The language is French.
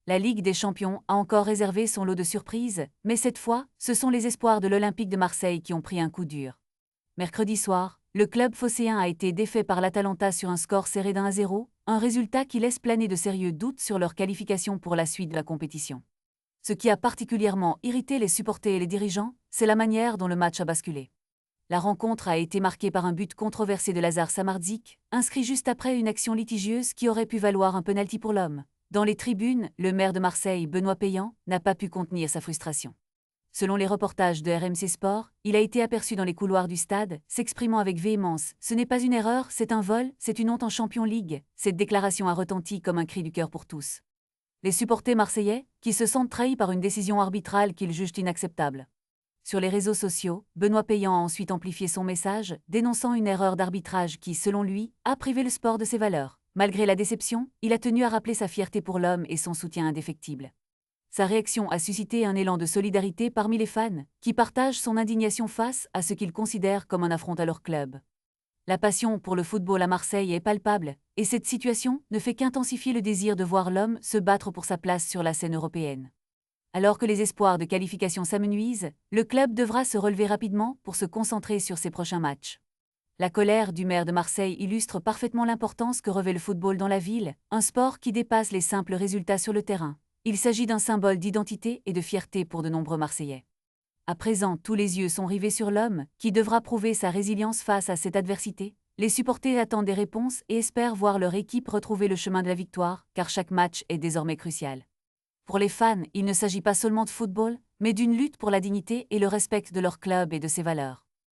La Ligue des Champions a encore réservé son lot de surprises, mais cette fois, ce sont les espoirs de l'Olympique de Marseille qui ont pris un coup dur. Mercredi soir, le club phocéen a été défait par l'Atalanta sur un score serré d'1-0, un résultat qui laisse planer de sérieux doutes sur leur qualification pour la suite de la compétition. Ce qui a particulièrement irrité les supporters et les dirigeants, c'est la manière dont le match a basculé. La rencontre a été marquée par un but controversé de Lazar Samardžić, inscrit juste après une action litigieuse qui aurait pu valoir un penalty pour l'homme. Dans les tribunes, le maire de Marseille, Benoît Payan, n'a pas pu contenir sa frustration. Selon les reportages de RMC Sport, il a été aperçu dans les couloirs du stade, s'exprimant avec véhémence « Ce n'est pas une erreur, c'est un vol, c'est une honte en Champions League ». Cette déclaration a retenti comme un cri du cœur pour tous. Les supporters marseillais, qui se sentent trahis par une décision arbitrale qu'ils jugent inacceptable. Sur les réseaux sociaux, Benoît Payan a ensuite amplifié son message, dénonçant une erreur d'arbitrage qui, selon lui, a privé le sport de ses valeurs. Malgré la déception, il a tenu à rappeler sa fierté pour l'homme et son soutien indéfectible. Sa réaction a suscité un élan de solidarité parmi les fans, qui partagent son indignation face à ce qu'ils considèrent comme un affront à leur club. La passion pour le football à Marseille est palpable, et cette situation ne fait qu'intensifier le désir de voir l'homme se battre pour sa place sur la scène européenne. Alors que les espoirs de qualification s'amenuisent, le club devra se relever rapidement pour se concentrer sur ses prochains matchs. La colère du maire de Marseille illustre parfaitement l'importance que revêt le football dans la ville, un sport qui dépasse les simples résultats sur le terrain. Il s'agit d'un symbole d'identité et de fierté pour de nombreux Marseillais. À présent, tous les yeux sont rivés sur l'homme, qui devra prouver sa résilience face à cette adversité. Les supporters attendent des réponses et espèrent voir leur équipe retrouver le chemin de la victoire, car chaque match est désormais crucial. Pour les fans, il ne s'agit pas seulement de football, mais d'une lutte pour la dignité et le respect de leur club et de ses valeurs.